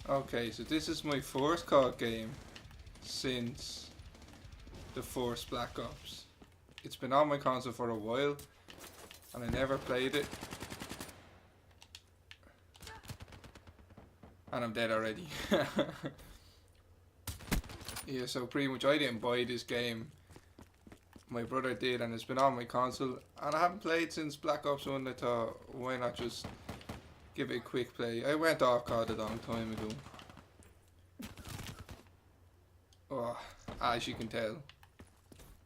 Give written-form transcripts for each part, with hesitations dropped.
Okay, so this is my first COD game since the first Black Ops. It's been on my console for a while, and I never played it. And I'm dead already. Yeah, so pretty much I didn't buy this game. My brother did, and it's been on my console. And I haven't played since Black Ops 1. I thought, why not just give it a quick play. I went off COD a long time ago. Oh, as you can tell.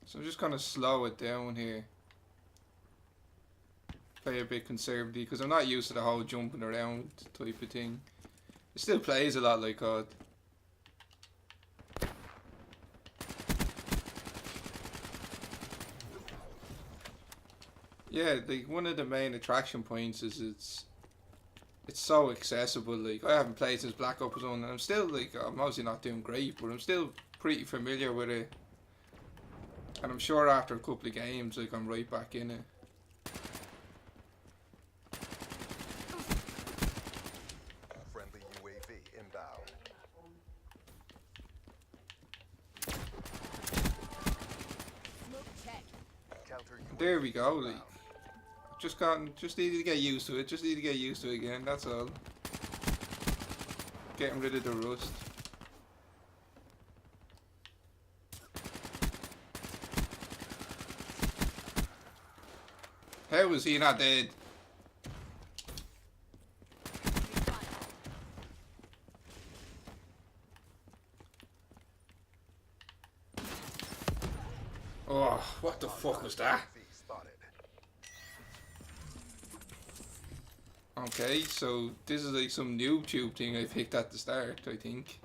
So I'm just gonna slow it down here. Play a bit conservatively, because I'm not used to the whole jumping around type of thing. It still plays a lot like COD. Yeah, like one of the main attraction points is it's so accessible. Like I haven't played since Black Ops 1, and I'm still like I'm obviously not doing great, but I'm still pretty familiar with it. And I'm sure after a couple of games, like I'm right back in it. Friendly UAV inbound. Counter UAV There we go. inbound. Like just needed to get used to it. Just need to get used to it again. That's all. Getting rid of the rust. How was he not dead? Oh, what the fuck was that? UAV spotted. Okay, so this is like some YouTube thing I picked at the start, I think.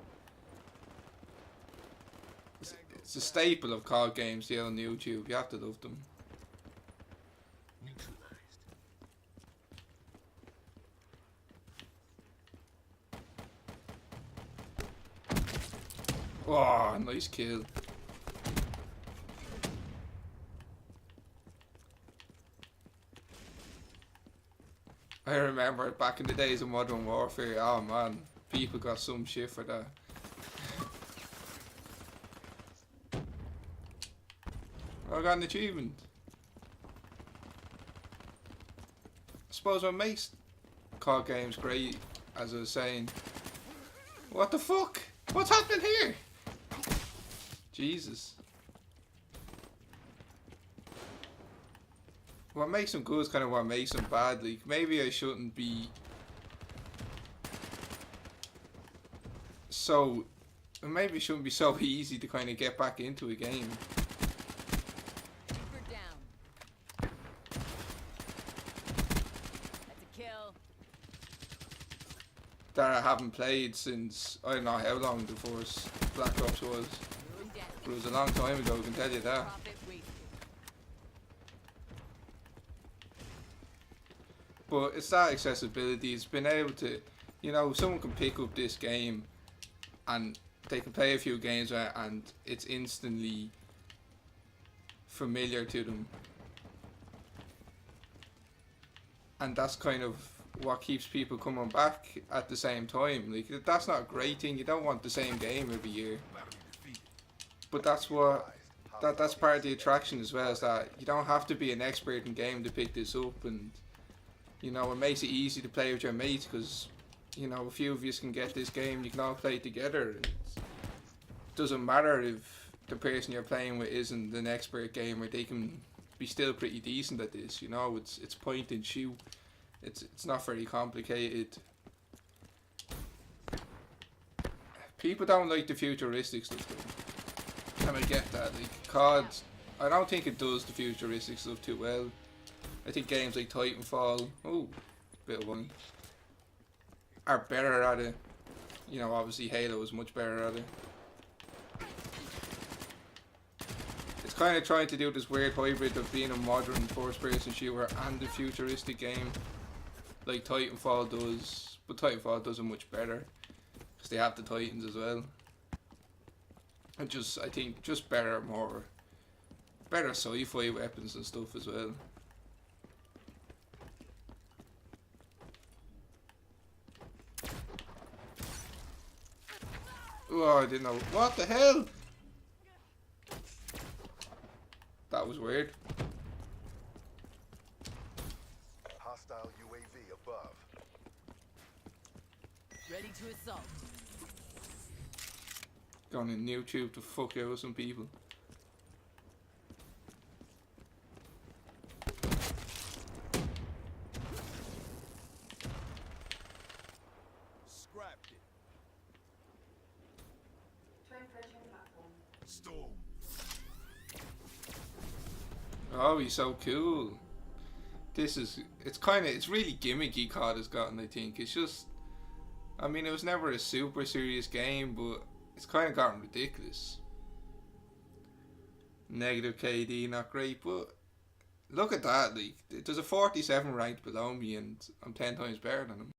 It's a staple of COD games, the old YouTube. You have to love them. Oh, nice kill. I remember back in the days of Modern Warfare, oh man, people got some shit for that. I got an achievement. I suppose what makes COD games great, as I was saying. What the fuck? What's happening here? Jesus. What makes them good is kind of what makes them bad. Like, maybe I shouldn't be so... Maybe it shouldn't be so easy to kind of get back into a game. That I haven't played since, I don't know how long the first Black Ops was. But it was a long time ago, I can tell you that. But it's that accessibility, it's been able to, you know, someone can pick up this game and they can play a few games with it and it's instantly familiar to them. And that's kind of what keeps people coming back at the same time. Like, that's not a great thing, you don't want the same game every year. But that's what, that's part of the attraction as well, is that you don't have to be an expert in game to pick this up, and you know, it makes it easy to play with your mates because, you know, a few of you can get this game, you can all play together. It doesn't matter if the person you're playing with isn't an expert gamer, they can be still pretty decent at this, you know, it's point and shoot. It's not very complicated. People don't like the futuristic stuff though. And I get that. Like COD, I don't think it does the futuristic stuff too well. I think games like Titanfall, oh, bit of one, are better at it. You know, obviously Halo is much better at it. It's kind of trying to do this weird hybrid of being a modern first-person shooter and a futuristic game, like Titanfall does. But Titanfall does it much better because they have the Titans as well. And just, I think, just better, better sci-fi weapons and stuff as well. Oh, I didn't know. What the hell? That was weird. Hostile UAV above. Ready to assault. Gone in YouTube to fuck out some people. Scrapped it. Storm. Oh, he's so cool. It's really gimmicky COD has gotten, I think. It's just, I mean, it was never a super serious game, but it's kind of gotten ridiculous. Negative KD, not great, but look at that, like, there's a 47 ranked below me and I'm 10 times better than him.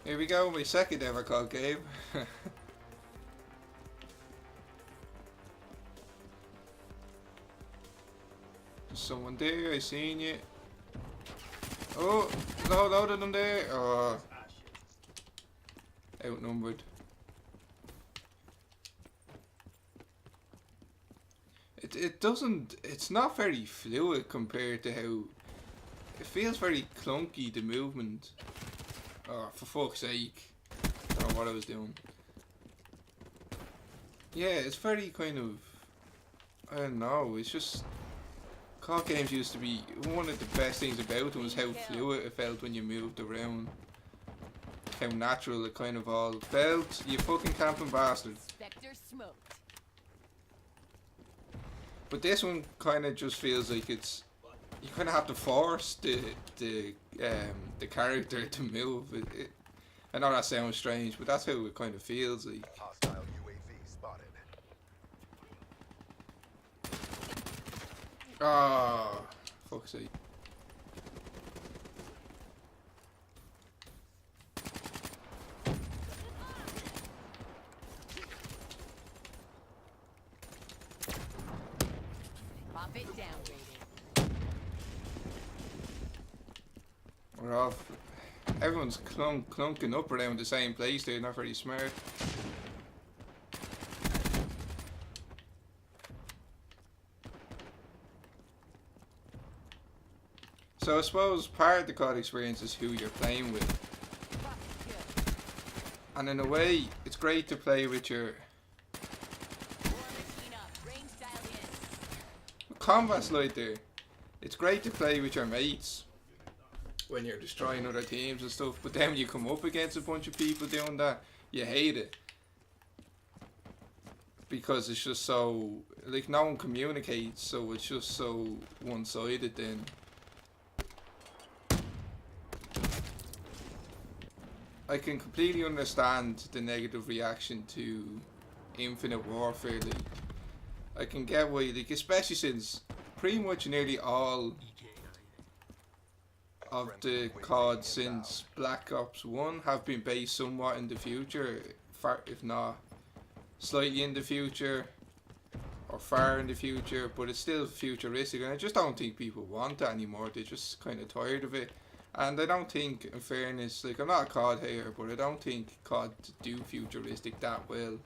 Here we go, my second ever COD game. There's someone there, I seen you. Oh, load of them there. Oh, outnumbered. It's not very fluid compared to how, it feels very clunky, the movement. Oh, for fuck's sake. I don't know what I was doing. Yeah, it's very kind of, I don't know, it's just, COD games used to be, one of the best things about them was how fluid it felt when you moved around. How natural it kind of all felt. You fucking camping bastard. Spectre smoked. But this one kind of just feels like it's, you kind of have to force the character to move. I know that sounds strange, but that's how it kind of feels like. Hostile UAV spotted. Ah, fuck's sake. Pop it downgraded. We're off. Everyone's clunking up around the same place. They're not very smart. So I suppose part of the COD experience is who you're playing with. And in a way, it's great to play with your combat's like there. It's great to play with your mates when you're destroying other teams and stuff, but then when you come up against a bunch of people doing that, you hate it. Because it's just so, like, no one communicates, so it's just so one-sided then. I can completely understand the negative reaction to Infinite Warfare. Like, I can get why, like, especially since pretty much nearly all of the COD since Black Ops 1 have been based somewhat in the future, far, if not slightly in the future or far in the future, but it's still futuristic, and I just don't think people want that anymore. They're just kind of tired of it. And I don't think, in fairness, like, I'm not a COD hater, but I don't think COD do futuristic that well.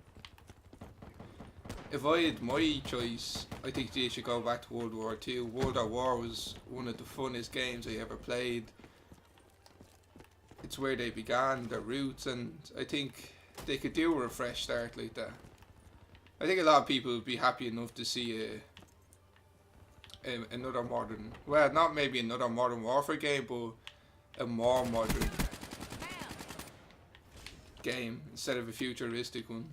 If I had my choice, I think they should go back to World War II. World War was one of the funnest games I ever played. It's where they began, their roots, and I think they could do a fresh start like that. I think a lot of people would be happy enough to see another modern, well, not maybe another Modern Warfare game, but a more modern game instead of a futuristic one.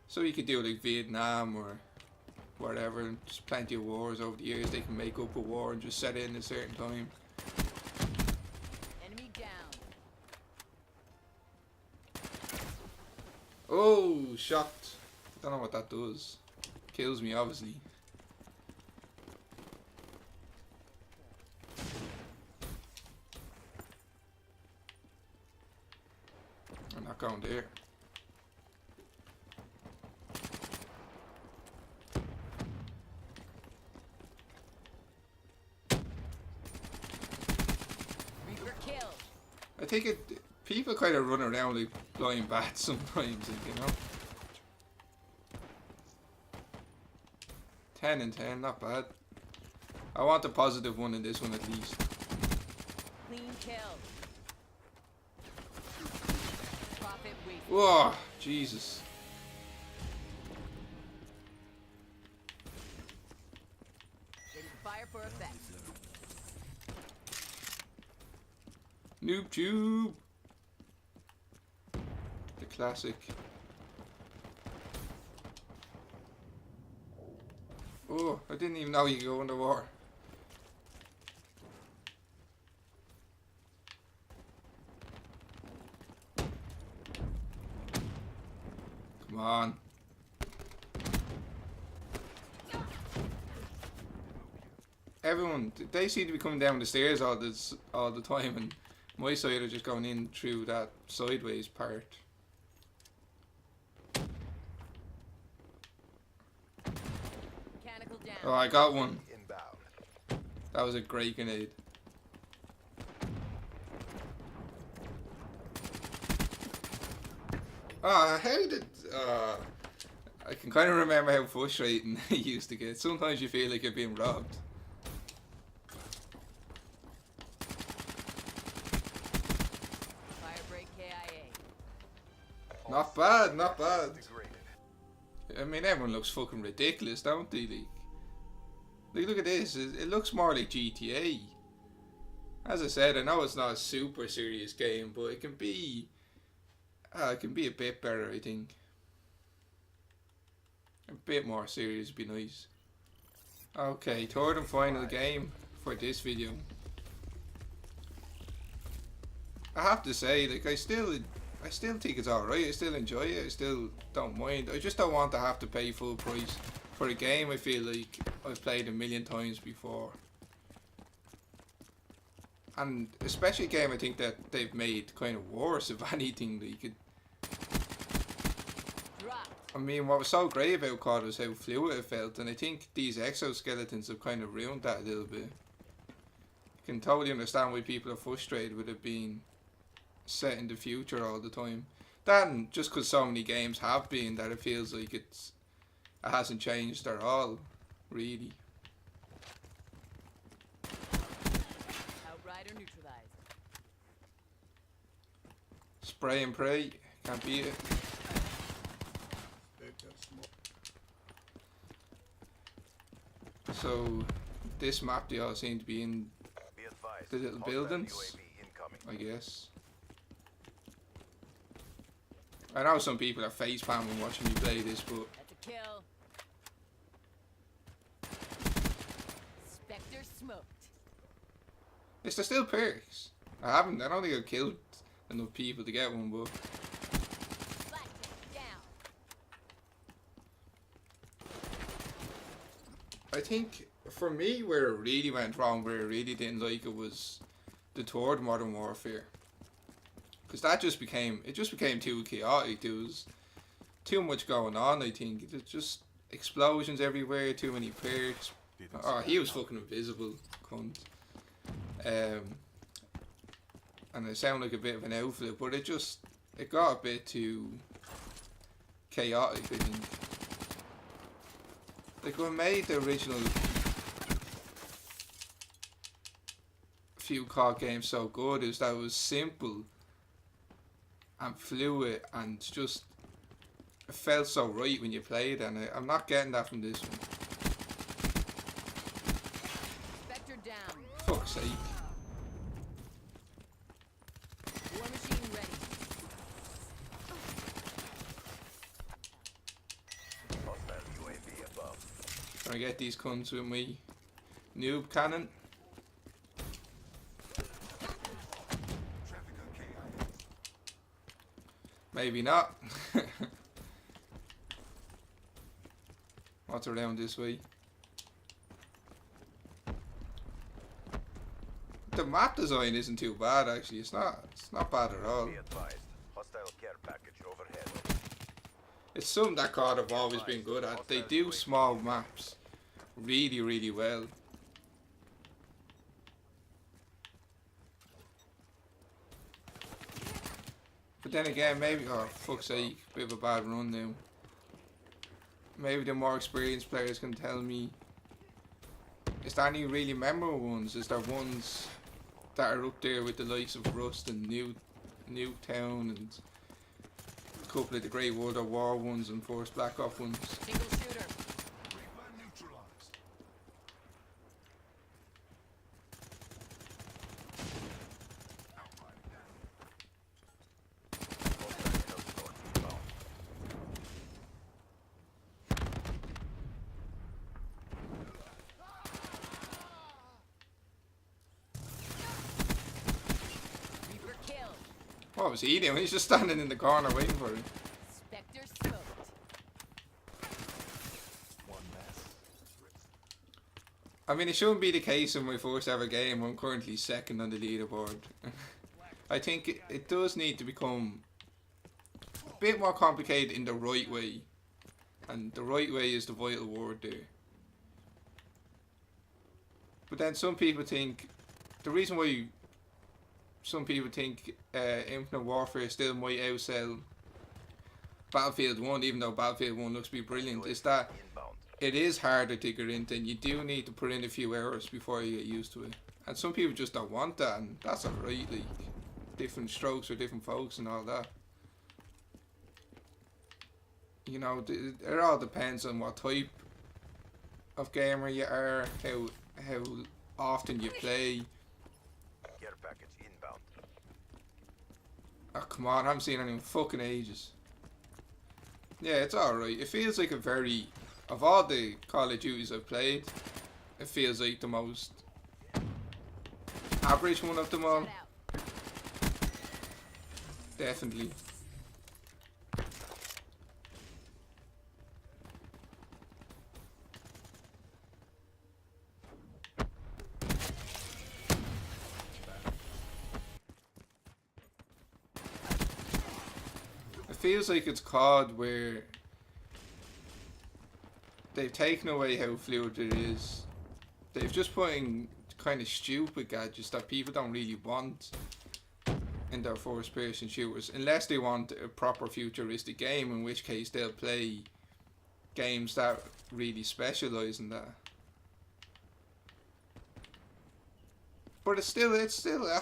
So you could do like Vietnam or whatever, there's plenty of wars over the years. They can make up a war and just set it in a certain time. Enemy down. Oh, shocked. Don't know what that does. Kills me, obviously. I'm not going there. I think people kind of run around like blind bats sometimes, like, you know. 10 and 10, not bad. I want a positive one in this one at least. Clean kill. Profit waste. Whoa, Jesus. Ready to fire for effect. Noob tube. The classic. Oh, I didn't even know you could go underwater. Come on. Everyone, they seem to be coming down the stairs all the time, and my side are just going in through that sideways part. Mechanical down. Oh, I got one. Inbound. That was a great grenade. Ah, how did... I can kind of remember how frustrating it used to get. Sometimes you feel like you're being robbed. Firebreak KIA. Not bad, not bad. Degraded. I mean, everyone looks fucking ridiculous, don't they? Like look at this. It looks more like GTA. As I said, I know it's not a super serious game, but it can be a bit better, I think. A bit more serious would be nice. Okay, third and final game for this video. I have to say, like, I still think it's alright. I still enjoy it. I still don't mind. I just don't want to have to pay full price for a game I feel like I've played a million times before. And especially a game I think that they've made kind of worse, if anything. Like, I mean, what was so great about COD was how fluid it felt, and I think these exoskeletons have kind of ruined that a little bit. I can totally understand why people are frustrated with it being set in the future all the time. That, and just because so many games have been, that it feels like it hasn't changed at all, really. Outrider neutralized. Spray and pray, can't beat it. So, this map they all seem to be in Be advised. the little Hostile buildings, UAV incoming. I guess. I know some people are face palming watching me play this, but That's a kill. Spectre smoked. is there still perks? I don't think I've killed enough people to get one, but Black down. I think for me where it really went wrong, where I really didn't like it, was the third Modern Warfare. Because that just became too chaotic. There was too much going on, I think. There's just explosions everywhere, too many perks. Oh, he was fucking invisible, cunt. And I sound like a bit of an outfit, but it got a bit too chaotic, I think. Like, what made the original few COD games so good is that it was simple and fluid, and just it felt so right when you played, and I'm not getting that from this one. Spectre down. Fuck's sake. War machine ready. Hostile UAV above. Trying to get these cunts with my noob cannon. Maybe not. What's around this way? The map design isn't too bad, actually. It's not bad at all. Be advised. Hostile care package overhead. It's something that COD have always been good at. They do small maps really, really well. But then again, maybe, oh fuck's sake, bit of a bad run now. Maybe the more experienced players can tell me, is there any really memorable ones? Is there ones that are up there with the likes of Rust and Nuketown and a couple of the Great World of War ones and Force Black Ops ones? Single shooter. Reaper kill. What was he doing? He's just standing in the corner waiting for it. Spectre smoked. I mean, it shouldn't be the case in my first ever game. I'm currently second on the leaderboard. I think it does need to become a bit more complicated in the right way. And the right way is the vital word there. But then some people think, the reason why some people think Infinite Warfare still might outsell Battlefield 1, even though Battlefield 1 looks to be brilliant, is that Inbound. it is harder to get into, and you do need to put in a few hours before you get used to it. And some people just don't want that, and that's alright, like, different strokes for different folks and all that. You know, it all depends on what type of gamer you are, how often you play. Care package inbound. Oh, come on, I haven't seen anyone fucking ages. Yeah, it's alright. It feels like a very, of all the Call of Duties I've played, it feels like the most average one of them all. Shut out. Definitely. It feels like it's COD where they've taken away how fluid it is. They've just put in kind of stupid gadgets that people don't really want in their first person shooters, unless they want a proper futuristic game, in which case they'll play games that really specialise in that. But it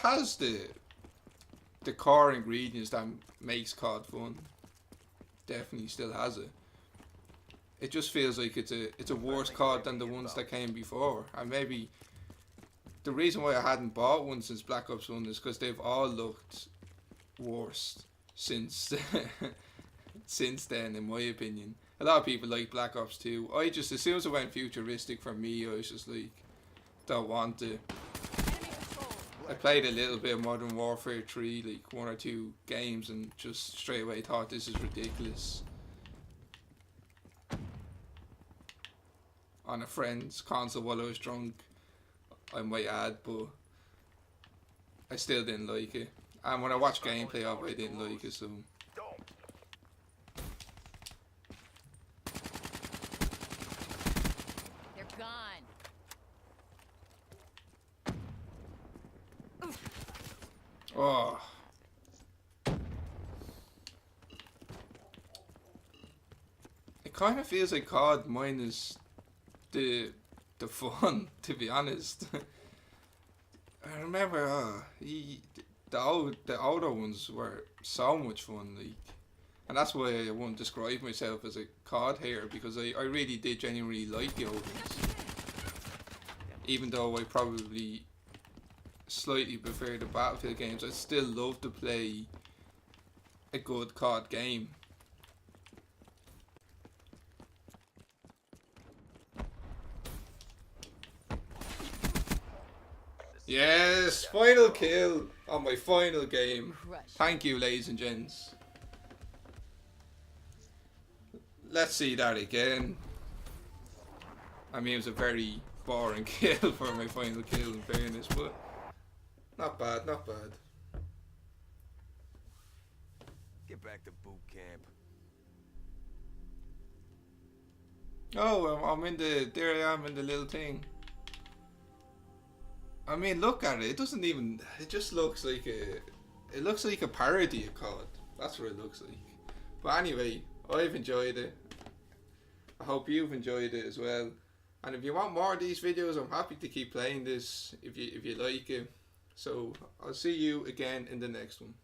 has the core ingredients that makes COD fun. Definitely still has it. It just feels like it's a worse COD than the ones that came before. And maybe the reason why I hadn't bought one since Black Ops 1 is because they've all looked worse since since then, in my opinion. A lot of people like Black Ops 2. I just, as soon as it went futuristic for me, I was just like, don't want it. Enemy control. I played a little bit of Modern Warfare 3, like 1 or 2 games, and just straight away thought this is ridiculous. On a friend's console while I was drunk, I might add, but I still didn't like it. And when I watched gameplay of it, I didn't like it, so... Don't. They're gone. Oh. It kind of feels like COD minus the fun, to be honest. I remember the older ones were so much fun, like, and that's why I won't describe myself as a COD hater, because I really did genuinely like the old ones, even though I probably slightly prefer the Battlefield games. I still love to play a good COD game. Yes, final kill on my final game. Crush. Thank you, ladies and gents. Let's see that again. I mean, it was a very boring kill for my final kill, in fairness, but not bad, not bad. Get back to boot camp. Oh, I'm in the, there I am in the little thing. I mean, look at it. It doesn't even, it just looks like a, it looks like a parody of COD. That's what it looks like. But anyway, I've enjoyed it. I hope you've enjoyed it as well. And if you want more of these videos, I'm happy to keep playing this if you like it. So I'll see you again in the next one.